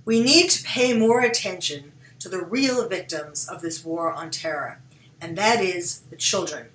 We need to pay more attention to the real victims of this war on terror, and that is the children.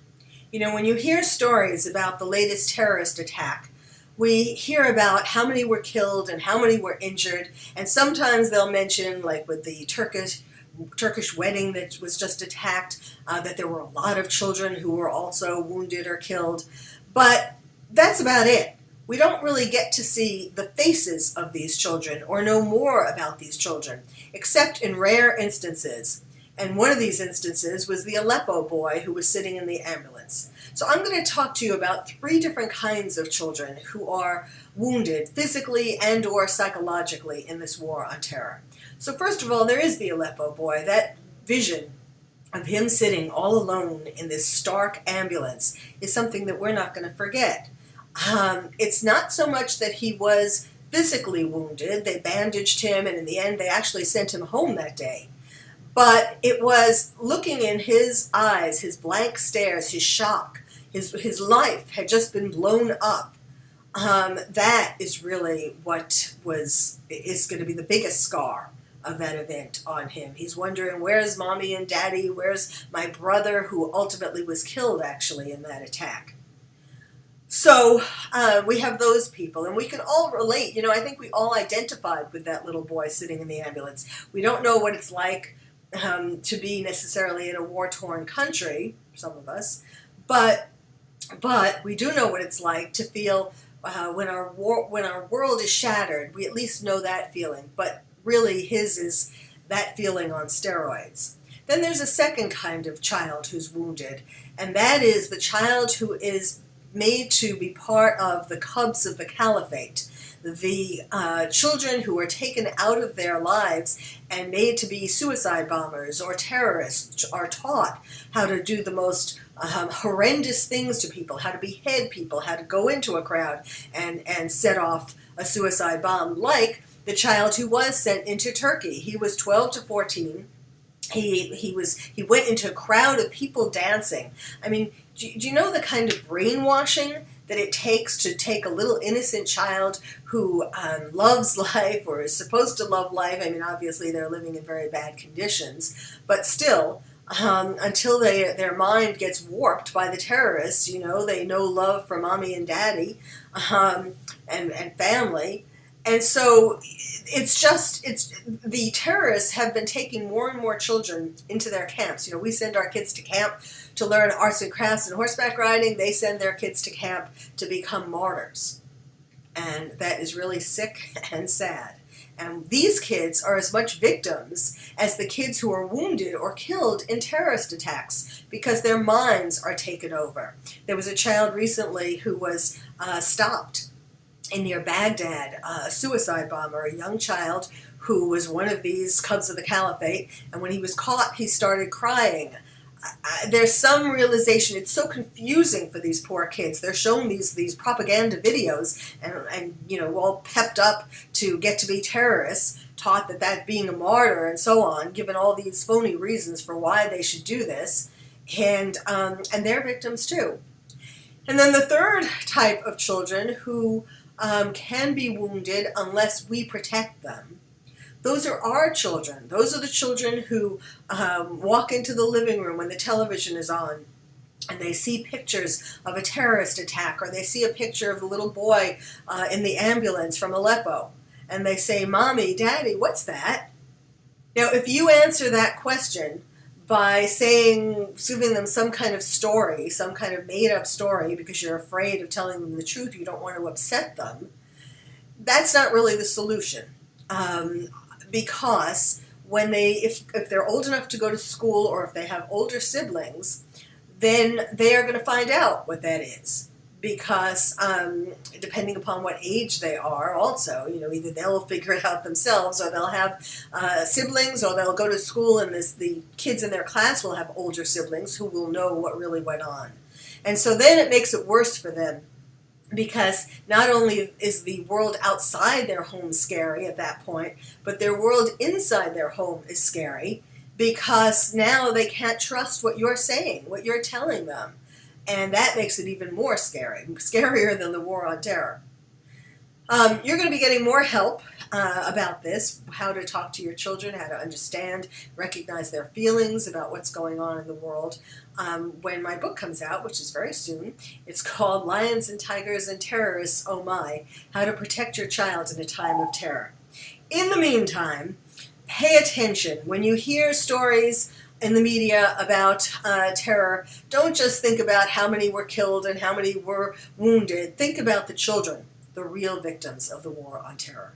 You know, when you hear stories about the latest terrorist attack, we hear about how many were killed and how many were injured, and sometimes they'll mention, like with the Turkish wedding that was just attacked, that there were a lot of children who were also wounded or killed. But that's about it. We don't really get to see the faces of these children or know more about these children, except in rare instances. And one of these instances was the Aleppo boy who was sitting in the ambulance. So I'm going to talk to you about 3 different kinds of children who are wounded physically and or psychologically in this war on terror. So first of all, there is the Aleppo boy. That vision of him sitting all alone in this stark ambulance is something that we're not going to forget. It's not so much that he was physically wounded. They bandaged him, and in the end, they actually sent him home that day. But it was looking in his eyes, his blank stares, his shock, his life had just been blown up. That is really what is going to be the biggest scar of that event on him. He's wondering, where's mommy and daddy? Where's my brother, who ultimately was killed actually in that attack? So we have those people, and we can all relate. You know, I think we all identified with that little boy sitting in the ambulance. We don't know what it's like to be necessarily in a war-torn country, some of us, but we do know what it's like to feel when our world is shattered. We at least know that feeling, but really his is that feeling on steroids. Then there's a second kind of child who's wounded, and that is the child who is made to be part of the cubs of the caliphate, the children who are taken out of their lives and made to be suicide bombers or terrorists, are taught how to do the most horrendous things to people, how to behead people, how to go into a crowd and set off a suicide bomb, like the child who was sent into Turkey. He was 12 to 14. He went into a crowd of people dancing. I mean, do you know the kind of brainwashing that it takes to take a little innocent child who loves life or is supposed to love life? I mean, obviously they're living in very bad conditions, but still, until their mind gets warped by the terrorists, you know, they know love for mommy and daddy and family. And so it's the terrorists have been taking more and more children into their camps. You know, we send our kids to camp to learn arts and crafts and horseback riding. They send their kids to camp to become martyrs. And that is really sick and sad. And these kids are as much victims as the kids who are wounded or killed in terrorist attacks because their minds are taken over. There was a child recently who was stopped near Baghdad, a suicide bomber, a young child who was one of these cubs of the caliphate, and when he was caught, he started crying. There's some realization. It's so confusing for these poor kids. They're shown these propaganda videos and you know, all pepped up to get to be terrorists, taught that being a martyr and so on, given all these phony reasons for why they should do this, and they're victims too. And then the third type of children who can be wounded unless we protect them. Those are our children. Those are the children who walk into the living room when the television is on and they see pictures of a terrorist attack, or they see a picture of the little boy in the ambulance from Aleppo, and they say, "Mommy, Daddy, what's that?" Now, if you answer that question by giving them some kind of story, some kind of made-up story because you're afraid of telling them the truth, you don't want to upset them, that's not really the solution. Because if they're old enough to go to school, or if they have older siblings, then they are going to find out what that is. Because depending upon what age they are also, you know, either they'll figure it out themselves, or they'll have siblings, or they'll go to school and the kids in their class will have older siblings who will know what really went on. And so then it makes it worse for them, because not only is the world outside their home scary at that point, but their world inside their home is scary, because now they can't trust what you're saying, what you're telling them. And that makes it even more scary, scarier than the war on terror. You're going to be getting more help about this, how to talk to your children, how to understand, recognize their feelings about what's going on in the world. When my book comes out, which is very soon, it's called Lions and Tigers and Terrorists, Oh My, How to Protect Your Child in a Time of Terror. In the meantime, pay attention. When you hear stories in the media about terror, don't just think about how many were killed and how many were wounded. Think about the children, the real victims of the war on terror.